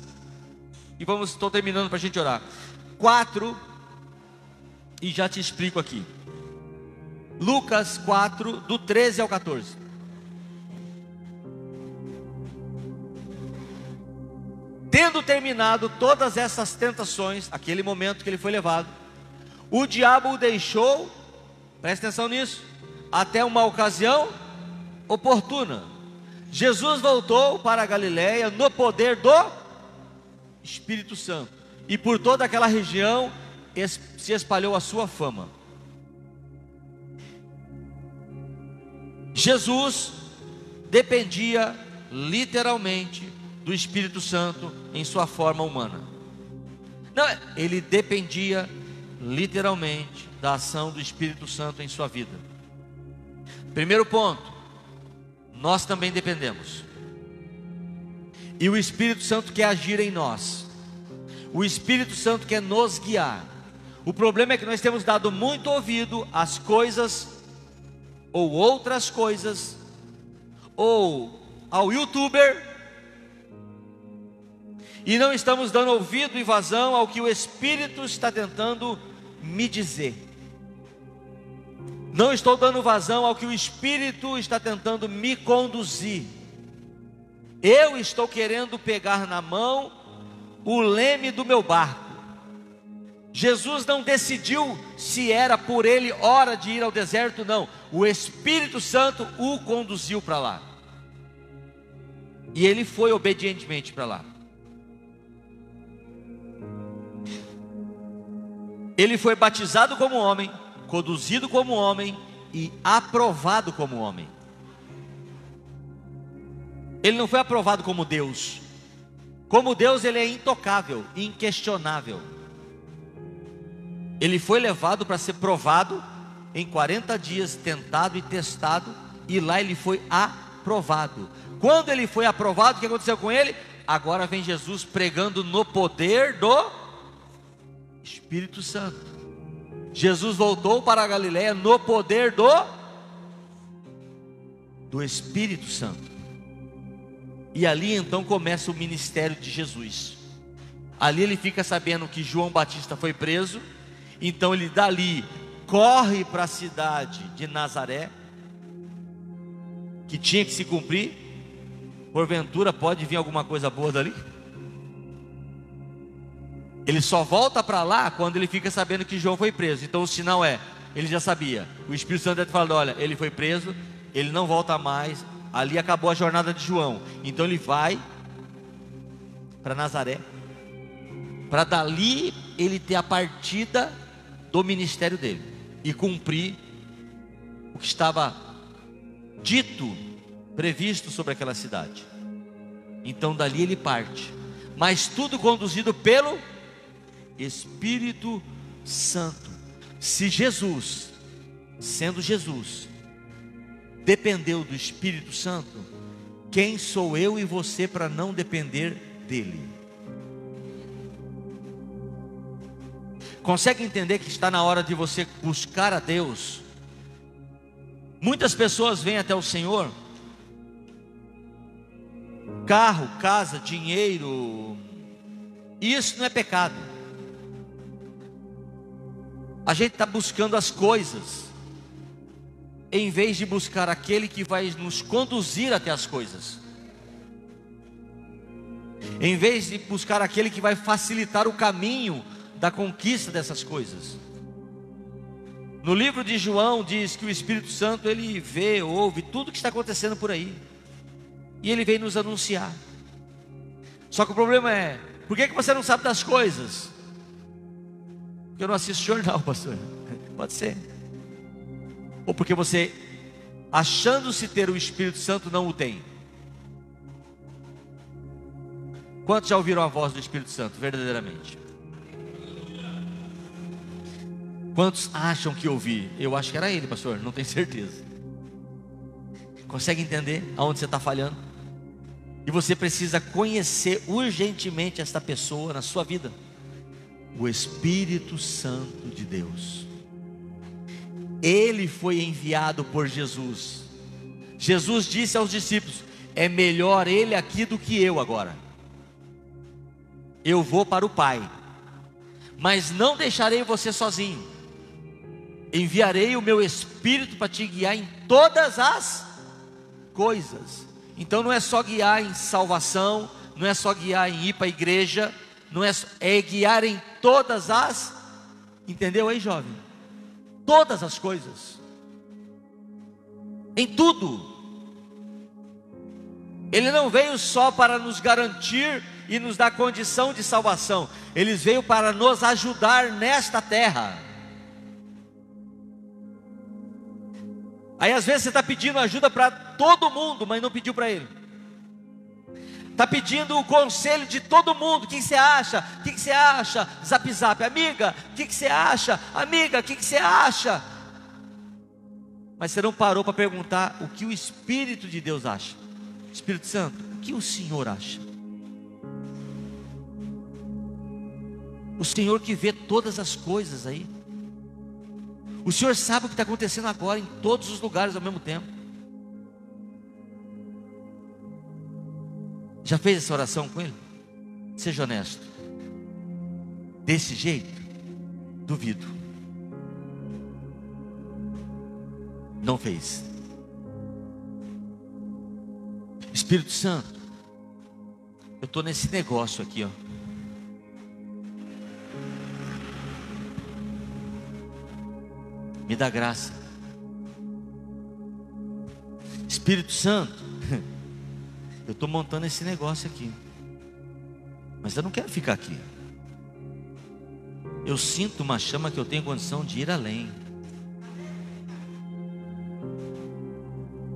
e estou terminando para a gente orar, 4, e já te explico aqui. Lucas 4, do 13 ao 14. Tendo terminado todas essas tentações, aquele momento que ele foi levado, o diabo o deixou, presta atenção nisso, até uma ocasião oportuna. Jesus voltou para a Galileia no poder do Espírito Santo, e por toda aquela região se espalhou a sua fama. Jesus dependia literalmente do Espírito Santo em sua forma humana. Não, ele dependia literalmente da ação do Espírito Santo em sua vida. Primeiro ponto, nós também dependemos. E o Espírito Santo quer agir em nós. O Espírito Santo quer nos guiar. O problema é que nós temos dado muito ouvido às coisas, ou outras coisas, ou ao youtuber, e não estamos dando ouvido e vazão ao que o Espírito está tentando me dizer. Não estou dando vazão ao que o Espírito está tentando me conduzir. Eu estou querendo pegar na mão o leme do meu barco. Jesus não decidiu se era por ele hora de ir ao deserto, não. O Espírito Santo o conduziu para lá, e ele foi obedientemente para lá. Ele foi batizado como homem, conduzido como homem e aprovado como homem. Ele não foi aprovado como Deus. Como Deus ele é intocável, inquestionável. Ele foi levado para ser provado em 40 dias, tentado e testado, e lá ele foi aprovado. Quando ele foi aprovado, o que aconteceu com ele? Agora vem Jesus pregando no poder do Espírito Santo. Jesus voltou para a Galileia no poder do Espírito Santo. E ali então começa o ministério de Jesus. Ali ele fica sabendo que João Batista foi preso. Então ele dali corre para a cidade de Nazaré, que tinha que se cumprir. Porventura pode vir alguma coisa boa dali? Ele só volta para lá quando ele fica sabendo que João foi preso. Então o sinal é, ele já sabia. O Espírito Santo está falando: olha, ele foi preso, ele não volta mais. Ali acabou a jornada de João. Então ele vai para Nazaré, para dali ele ter a partida do ministério dele e cumprir o que estava dito, previsto sobre aquela cidade. Então dali ele parte, mas tudo conduzido pelo Espírito Santo. Se Jesus, sendo Jesus, dependeu do Espírito Santo, quem sou eu e você para não depender dele? Consegue entender que está na hora de você buscar a Deus? Muitas pessoas vêm até o Senhor, carro, casa, dinheiro, e isso não é pecado. A gente está buscando as coisas, em vez de buscar aquele que vai nos conduzir até as coisas, em vez de buscar aquele que vai facilitar o caminho da conquista dessas coisas. No livro de João diz que o Espírito Santo, ele vê, ouve tudo que está acontecendo por aí, e ele vem nos anunciar. Só que o problema é, por que você não sabe das coisas? Porque eu não assisto jornal, pastor. Pode ser. Ou porque você, achando-se ter o Espírito Santo, não o tem. Quantos já ouviram a voz do Espírito Santo verdadeiramente? Quantos acham que ouvi? Eu acho que era ele, pastor, não tenho certeza. Consegue entender aonde você está falhando? E você precisa conhecer urgentemente esta pessoa na sua vida, o Espírito Santo de Deus. Ele foi enviado por Jesus. Jesus disse aos discípulos: é melhor ele aqui do que eu agora. Eu vou para o Pai, mas não deixarei você sozinho. Enviarei o meu Espírito para te guiar em todas as coisas. Então não é só guiar em salvação, não é só guiar em ir para a igreja, não é guiar em todas as, entendeu aí, jovem? Todas as coisas, em tudo. Ele não veio só para nos garantir e nos dar condição de salvação, ele veio para nos ajudar nesta terra. Aí às vezes você está pedindo ajuda para todo mundo, mas não pediu para ele. Está pedindo o conselho de todo mundo. O que você acha? O que você acha? Zap zap, amiga, o que você acha? Amiga, o que você acha? Mas você não parou para perguntar o que o Espírito de Deus acha. Espírito Santo, o que o Senhor acha? O Senhor que vê todas as coisas aí. O Senhor sabe o que está acontecendo agora em todos os lugares ao mesmo tempo. Já fez essa oração com Ele? Seja honesto. Desse jeito? Duvido. Não fez. Espírito Santo, eu estou nesse negócio aqui, ó. Me dá graça. Espírito Santo, eu estou montando esse negócio aqui, mas eu não quero ficar aqui. Eu sinto uma chama que eu tenho condição de ir além.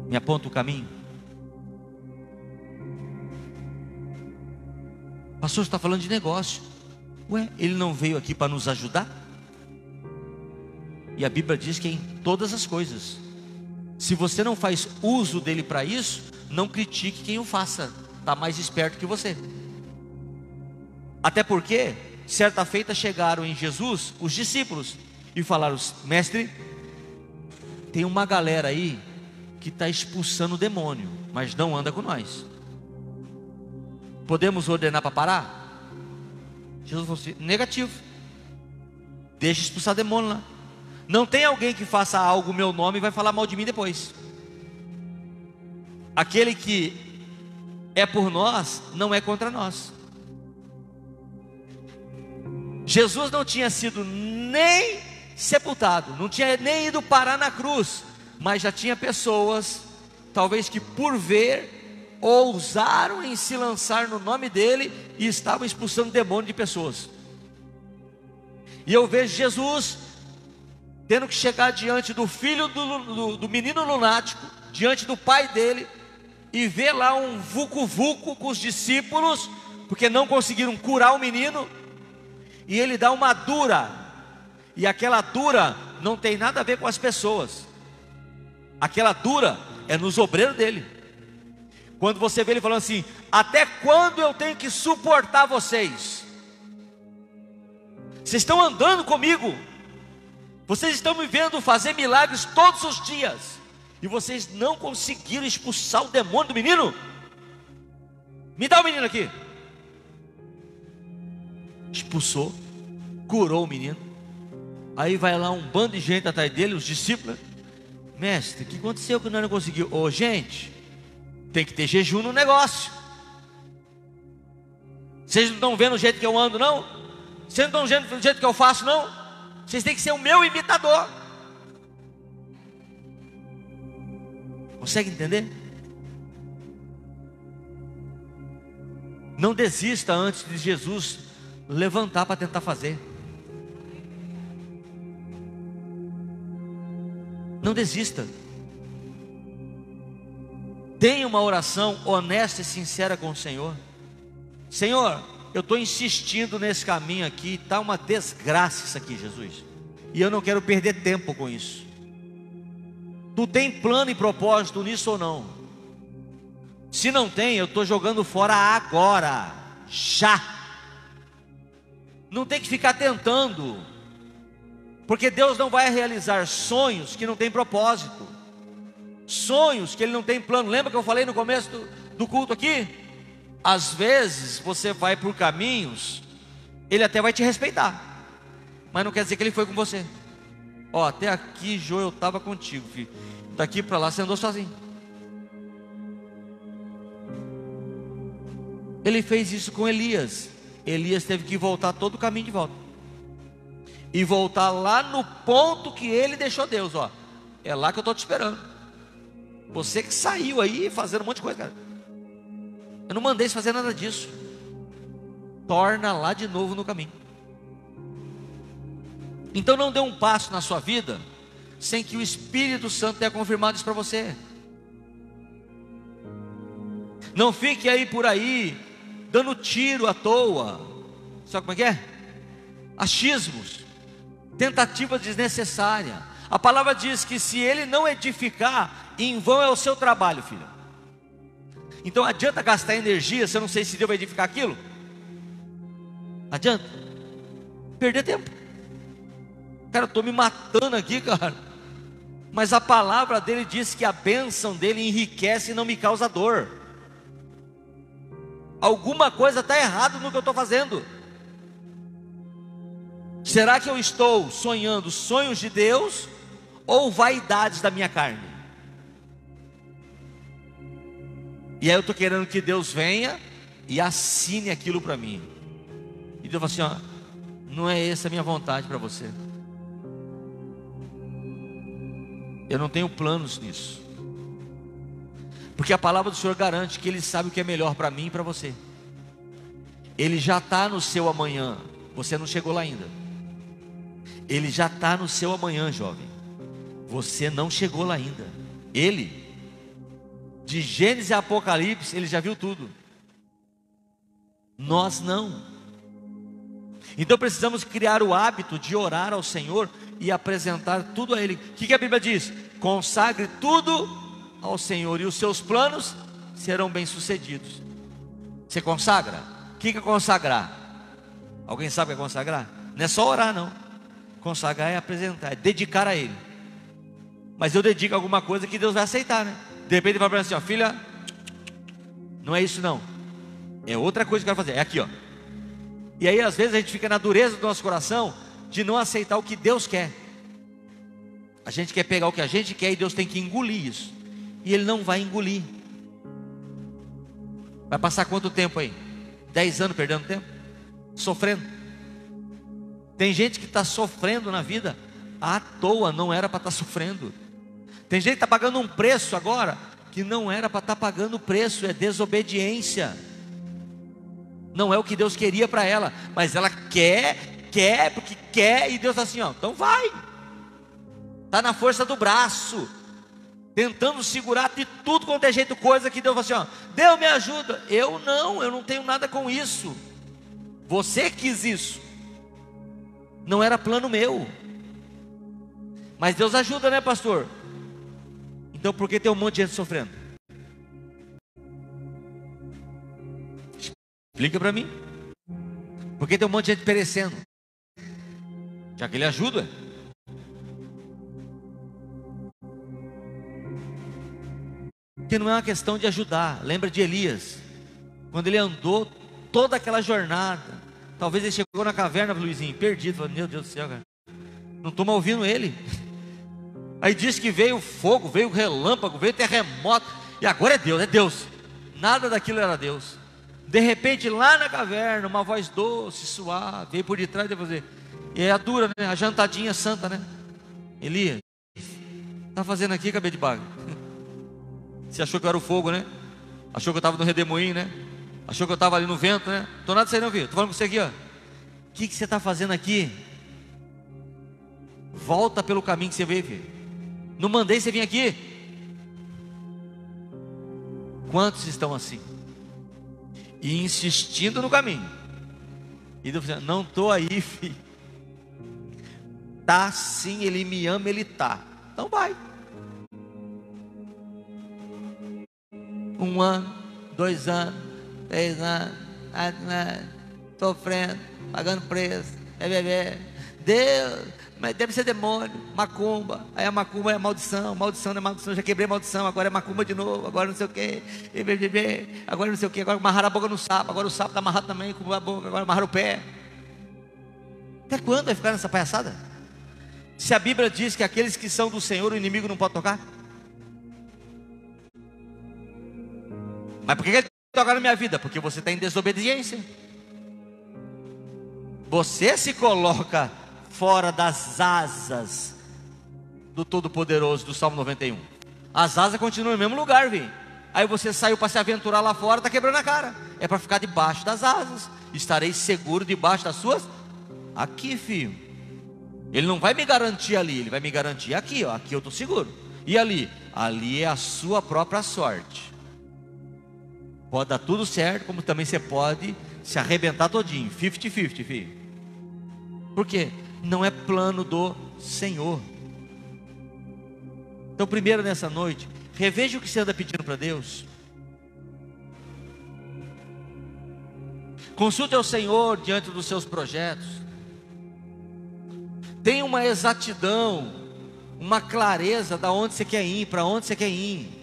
Me aponta o caminho. O pastor está falando de negócio. Ué, ele não veio aqui para nos ajudar? E a Bíblia diz que é em todas as coisas. Se você não faz uso dele para isso, não critique quem o faça, está mais esperto que você. Até porque, certa feita chegaram em Jesus os discípulos e falaram: mestre, tem uma galera aí que está expulsando o demônio, mas não anda com nós. Podemos ordenar para parar? Jesus falou assim: negativo, deixa expulsar demônio lá. Não tem alguém que faça algo no meu nome e vai falar mal de mim depois. Aquele que é por nós, não é contra nós. Jesus não tinha sido nem sepultado, não tinha nem ido parar na cruz, mas já tinha pessoas, talvez que por ver, ousaram em se lançar no nome dele e estavam expulsando demônio de pessoas. E eu vejo Jesus tendo que chegar diante do filho do menino lunático, diante do pai dele, e ver lá um vucu-vucu com os discípulos, porque não conseguiram curar o menino, e ele dá uma dura, e aquela dura não tem nada a ver com as pessoas, aquela dura é nos obreiros dele. Quando você vê ele falando assim: até quando eu tenho que suportar vocês? Vocês estão andando comigo, vocês estão me vendo fazer milagres todos os dias, e vocês não conseguiram expulsar o demônio do menino? Me dá o menino aqui. Expulsou, curou o menino. Aí vai lá um bando de gente atrás dele, os discípulos: mestre, o que aconteceu que nós não conseguimos? Ô gente, tem que ter jejum no negócio. Vocês não estão vendo o jeito que eu ando, não? Vocês não estão vendo o jeito que eu faço, não? Vocês têm que ser o meu imitador. Consegue entender? Não desista antes de Jesus levantar para tentar fazer. Não desista. Tenha uma oração honesta e sincera com o Senhor. Senhor, eu estou insistindo nesse caminho aqui, está uma desgraça isso aqui, Jesus, e eu não quero perder tempo com isso. Tu tem plano e propósito nisso ou não? Se não tem, eu estou jogando fora agora, já. Não tem que ficar tentando, porque Deus não vai realizar sonhos que não tem propósito, sonhos que Ele não tem plano. Lembra que eu falei no começo do culto aqui? Às vezes você vai por caminhos, Ele até vai te respeitar, mas não quer dizer que Ele foi com você. Ó, até aqui, Jô, eu estava contigo, filho. Daqui para lá você andou sozinho. Ele fez isso com Elias. Elias teve que voltar todo o caminho de volta, e voltar lá no ponto que ele deixou Deus. Ó, é lá que eu estou te esperando. Você que saiu aí fazendo um monte de coisa, cara. Eu não mandei você fazer nada disso. Torna lá de novo no caminho. Então não dê um passo na sua vida sem que o Espírito Santo tenha confirmado isso para você. Não fique aí por aí dando tiro à toa. Sabe como é que é? Achismos, tentativa desnecessária. A palavra diz que se ele não edificar, em vão é o seu trabalho, filho. Então adianta gastar energia se eu não sei se Deus vai edificar aquilo? Adianta perder tempo. Cara, eu estou me matando aqui, cara, mas a palavra dele diz que a bênção dele enriquece e não me causa dor. Alguma coisa está errada no que eu estou fazendo. Será que eu estou sonhando sonhos de Deus ou vaidades da minha carne? E aí eu estou querendo que Deus venha e assine aquilo para mim. E Deus fala assim: ó, não é essa a minha vontade para você. Eu não tenho planos nisso. Porque a palavra do Senhor garante que Ele sabe o que é melhor para mim e para você. Ele já está no seu amanhã. Você não chegou lá ainda. Ele já está no seu amanhã, jovem. Você não chegou lá ainda. Ele, de Gênesis a Apocalipse, Ele já viu tudo. Nós não. Então precisamos criar o hábito de orar ao Senhor e apresentar tudo a Ele. O que a Bíblia diz? Consagre tudo ao Senhor e os seus planos serão bem-sucedidos. Você consagra? O que é consagrar? Alguém sabe o que é consagrar? Não é só orar, não. Consagrar é apresentar, é dedicar a Ele. Mas eu dedico alguma coisa que Deus vai aceitar, né? De repente ele vai para assim: ó, filha, não é isso não, é outra coisa que eu quero fazer, é aqui, ó. E aí às vezes a gente fica na dureza do nosso coração de não aceitar o que Deus quer. A gente quer pegar o que a gente quer e Deus tem que engolir isso. E Ele não vai engolir. Vai passar quanto tempo aí? 10 anos perdendo tempo? Sofrendo. Tem gente que está sofrendo na vida à toa, não era para estar sofrendo. Tem gente que está pagando um preço agora que não era para estar pagando o preço. É desobediência. Não é o que Deus queria para ela, mas ela quer porque quer, e Deus está assim: ó, então vai. está na força do braço, tentando segurar de tudo quanto é jeito, coisa que Deus fala assim, ó, Deus me ajuda. Eu não tenho nada com isso. Você quis isso, não era plano meu. Mas Deus ajuda, né, pastor? Então por que tem um monte de gente sofrendo? Explica para mim. Por que tem um monte de gente perecendo? Já que Ele ajuda. Porque não é uma questão de ajudar. Lembra de Elias, quando ele andou toda aquela jornada, talvez ele chegou na caverna, Luizinho, perdido, falou, meu Deus do céu, cara, não estou mais ouvindo ele. Aí diz que veio fogo, veio relâmpago, veio terremoto, e agora é Deus. Nada daquilo era Deus. De repente lá na caverna, uma voz doce, suave, veio por detrás de você. E é a dura, né? A jantadinha santa, né? Elias, está fazendo aqui, cabeça de bagre? Você achou que eu era o fogo, né? Achou que eu estava no redemoinho, né? Achou que eu estava ali no vento, né? Tô nada sem não, filho. Tô falando com você aqui, ó. O que você está fazendo aqui? Volta pelo caminho que você veio, filho. Não mandei você vir aqui. Quantos estão assim? E insistindo no caminho. E Deus dizendo, não estou aí, filho. Tá sim, Ele me ama, Ele tá. Então vai. 1 ano, 2 anos, 3 anos, 4 anos, sofrendo, pagando preço, bebê. Deus, mas deve ser demônio, macumba. Aí a macumba é maldição, maldição não é maldição, já quebrei maldição, agora é macumba de novo, agora não sei o que, agora não sei o que, agora amarraram a boca no sapo, agora o sapo está amarrado também com a boca, agora amarraram o pé. Até quando vai ficar nessa palhaçada? Se a Bíblia diz que aqueles que são do Senhor, o inimigo não pode tocar. Mas por que Ele toca na minha vida? Porque você está em desobediência. Você se coloca fora das asas do Todo-Poderoso, do Salmo 91. As asas continuam no mesmo lugar, viu? Aí você saiu para se aventurar lá fora, está quebrando a cara. É para ficar debaixo das asas. Estarei seguro debaixo das suas. Aqui, filho. Ele não vai me garantir ali, Ele vai me garantir aqui, ó. Aqui eu estou seguro. E ali? Ali é a sua própria sorte. Pode dar tudo certo, como também você pode se arrebentar todinho. 50-50, filho. Por quê? Não é plano do Senhor. Então primeiro nessa noite, reveja o que você anda pedindo para Deus. Consulte ao Senhor diante dos seus projetos. Tenha uma exatidão, uma clareza da onde você quer ir, para onde você quer ir.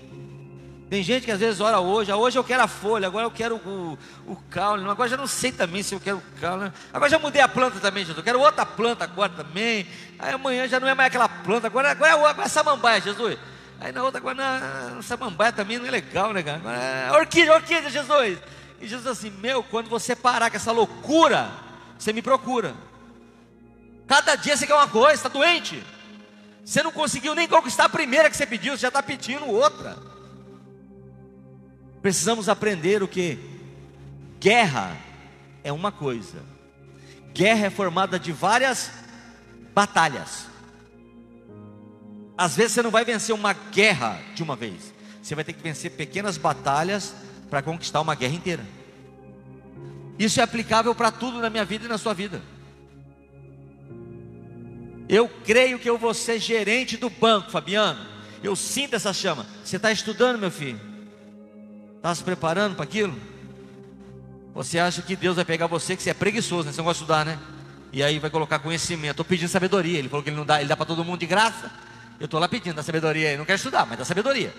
Tem gente que às vezes ora hoje eu quero a folha, agora eu quero o caule, agora já não sei também se eu quero o caule, agora já mudei a planta também, Jesus, eu quero outra planta agora também, aí amanhã já não é mais aquela planta, agora é samambaia, Jesus, aí na outra agora não, samambaia também não é legal, né, cara? Agora é orquídea, Jesus. E Jesus assim, quando você parar com essa loucura, você me procura. Cada dia você quer uma coisa, está doente, você não conseguiu nem conquistar a primeira que você pediu, você já está pedindo outra. Precisamos aprender o que? Guerra é uma coisa. Guerra é formada de várias batalhas. Às vezes você não vai vencer uma guerra de uma vez. Você vai ter que vencer pequenas batalhas para conquistar uma guerra inteira. Isso é aplicável para tudo na minha vida e na sua vida. Eu creio que eu vou ser gerente do banco, Fabiano. Eu sinto essa chama. Você está estudando, meu filho? Está se preparando para aquilo? Você acha que Deus vai pegar você, que você é preguiçoso, né? Você não gosta de estudar, né? E aí vai colocar conhecimento. Estou pedindo sabedoria. Ele falou que Ele não dá, Ele dá para todo mundo de graça. Eu estou lá pedindo da sabedoria. Ele não quer estudar, mas dá sabedoria.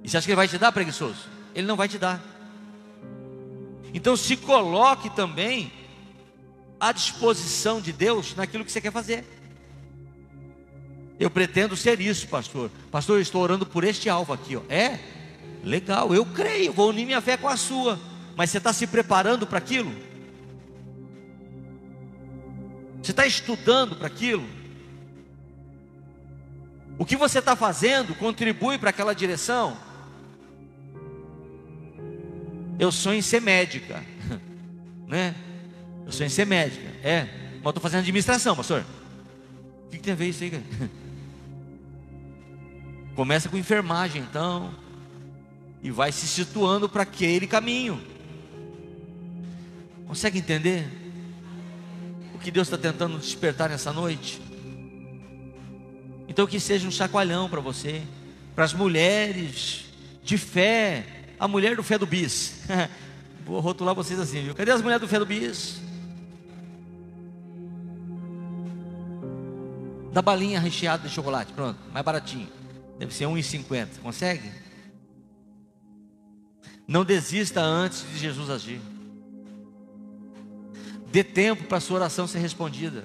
E você acha que Ele vai te dar, preguiçoso? Ele não vai te dar. Então se coloque também à disposição de Deus naquilo que você quer fazer. Eu pretendo ser isso, pastor. Pastor, eu estou orando por este alvo aqui, ó. Legal, eu creio, vou unir minha fé com a sua. Mas você está se preparando para aquilo? Você está estudando para aquilo? O que você está fazendo contribui para aquela direção? Eu sonho em ser médica, né? Eu sonho em ser médica, mas eu estou fazendo administração, pastor. O que tem a ver isso aí, cara? Começa com enfermagem, então, e vai se situando para aquele caminho. Consegue entender o que Deus está tentando despertar nessa noite? Então que seja um chacoalhão para você, para as mulheres de fé, a mulher do fé do bis. Vou rotular vocês assim, viu? Cadê as mulheres do fé do bis? Da balinha recheada de chocolate, pronto, mais baratinho. Deve ser R$1,50, consegue? Não desista antes de Jesus agir. Dê tempo para a sua oração ser respondida.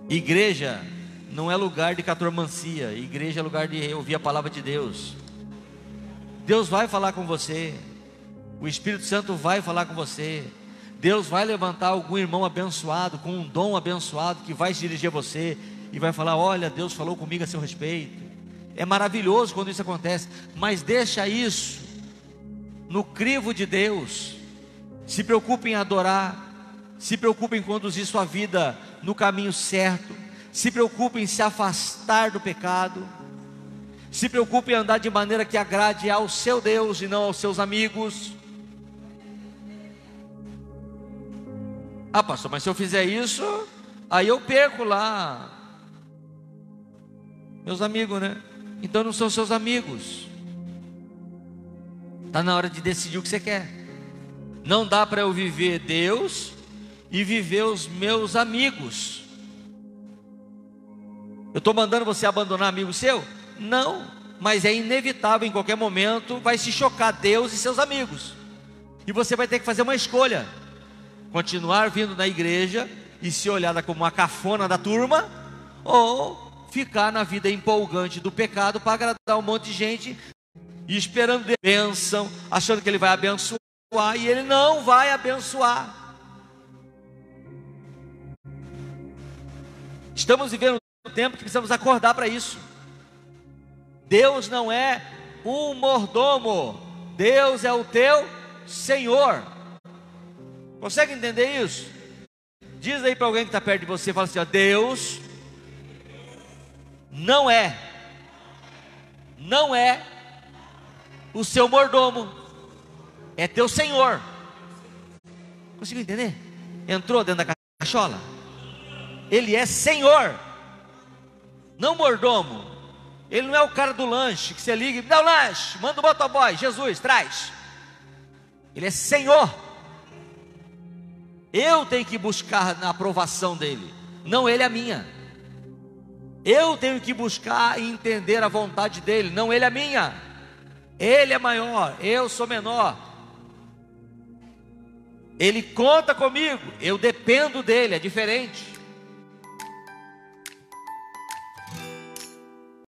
Igreja não é lugar de catormancia. Igreja é lugar de ouvir a palavra de Deus. Deus vai falar com você. O Espírito Santo vai falar com você. Deus vai levantar algum irmão abençoado, com um dom abençoado, que vai se dirigir a você e vai falar: olha, Deus falou comigo a seu respeito. É maravilhoso quando isso acontece, mas deixa isso no crivo de Deus. Se preocupe em adorar, se preocupe em conduzir sua vida no caminho certo, se preocupe em se afastar do pecado, se preocupe em andar de maneira que agrade ao seu Deus e não aos seus amigos. Ah, pastor, mas se eu fizer isso, aí eu perco lá meus amigos, né? Então não são seus amigos. Está na hora de decidir o que você quer. Não dá para eu viver Deus e viver os meus amigos. Eu estou mandando você abandonar amigo seu? Não, mas é inevitável, em qualquer momento vai se chocar Deus e seus amigos, e você vai ter que fazer uma escolha: continuar vindo na igreja e ser olhada como uma cafona da turma, ou ficar na vida empolgante do pecado para agradar um monte de gente e esperando de bênção, achando que ele vai abençoar, e ele não vai abençoar. Estamos vivendo um tempo que precisamos acordar para isso. Deus não é um mordomo, Deus é o teu Senhor. Consegue entender isso? Diz aí para alguém que está perto de você, fala assim: ó, Deus não é o seu mordomo, é teu Senhor. Conseguiu entender? Entrou dentro da cachola? Ele é Senhor, não mordomo. Ele não é o cara do lanche que você liga e me dá o lanche, manda o motoboy, Jesus, traz. Ele é Senhor. Eu tenho que buscar na aprovação dele, não ele a minha. Eu tenho que buscar e entender a vontade dele, não ele a minha. Ele é maior, eu sou menor. Ele conta comigo, eu dependo dele, é diferente.